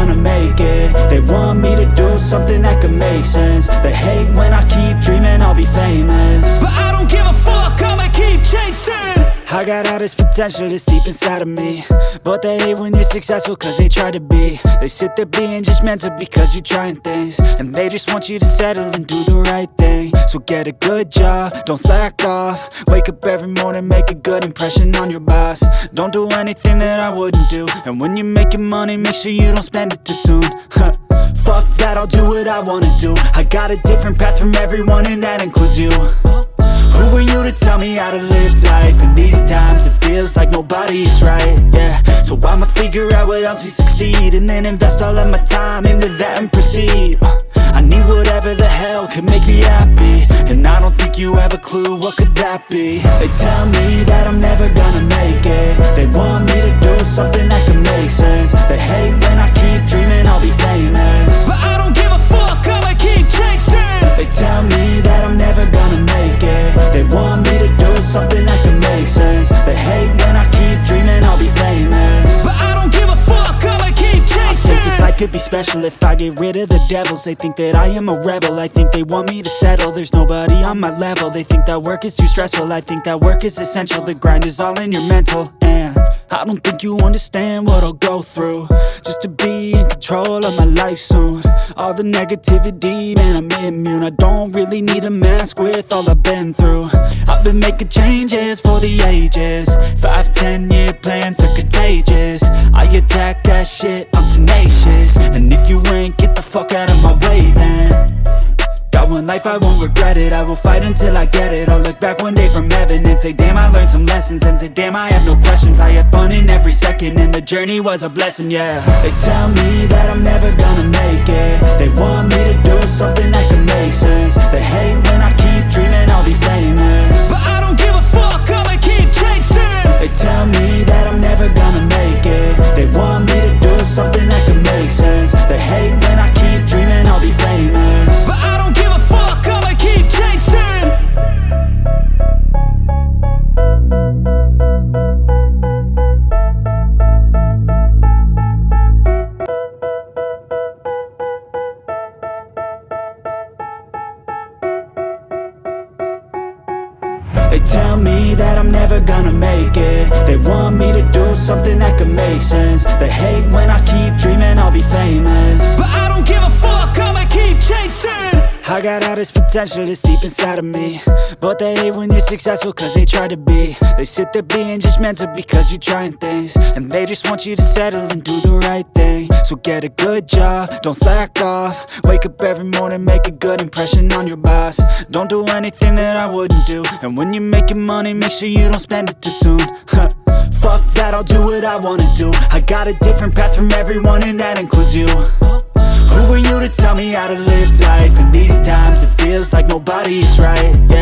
gonna make it. They want me to do something that could make sense. They hate when I keep dreaming I'll be famous, but I don't give a fuck, I'ma keep chasing. I got all this potential that's deep inside of me, but they hate when you're successful cause they try to be. They sit there being judgmental because you're trying things, and they just want you to settle and do the right thing. So get a good job, don't slack off. Wake up every morning, make a good impression on your boss. Don't do anything that I wouldn't do, and when you're making money, make sure you don't spend it too soon. Fuck that, I'll do what I wanna do. I got a different path from everyone, and that includes you. Who are you to tell me how to live life? In these times it feels like nobody's right, yeah. So I'ma figure out what else we succeed, and then invest all of my time into that and proceed. I need whatever the hell could make me happy, and I don't think you have a clue what could that be. They tell me that I'm never gonna make it. They want me to do something that could make sense. They hate when I keep dreaming I'll be famous, but I don't give a fuck, I'ma keep chasing. They tell me that I'm never gonna make it. They want me to do something that can make sense. They hate when I keep dreaming I'll be famous, but I don't give a fuck, I'ma keep chasing. I think this life could be special if I get rid of the devils. They think that I am a rebel, I think they want me to settle. There's nobody on my level. They think that work is too stressful, I think that work is essential. The grind is all in your mental, and I don't think you understand what I'll go through just to be in control of my life soon. All the negativity, man, I'm immune. I don't really need a mask with all I've been through. I've been making changes for the ages. 5-10 year plans are contagious. I attack that shit, I'm tenacious. And if you ain't, get the fuck out of my way then. Got one life, I won't regret it. I will fight until I get it. I'll look back one day from heaven and say, damn, I learned some lessons. And say, damn, I had no questions. I had fun in every second, and the journey was a blessing, yeah. They tell me that I'm never gonna make it. They want me to do something that can make sense. They hate when I keep dreaming I'll be famous, but I don't give a fuck, I'ma keep chasing. They tell me that I'm never gonna make it. They want me to do something that can make sense. They hate when I keep dreaming I'll be famous, but I don't give a fuck, I'ma keep chasing. They tell me that I'm never gonna make it. They want me to do something that can make sense. They hate when I keep dreaming I'll be famous, but I don't give a fuck, I'ma keep chasing. I got all this potential that's deep inside of me, but they hate when you're successful cause they try to be. They sit there being judgmental because you're trying things, and they just want you to settle and do the right thing. So get a good job, don't slack off. Wake up every morning, make a good impression on your boss. Don't do anything that I wouldn't do, and when you're making money, make sure you don't spend it too soon. Fuck that, I'll do what I wanna do. I got a different path from everyone, and that includes you. Who are you to tell me how to live life? In these times it feels like nobody's right, yeah.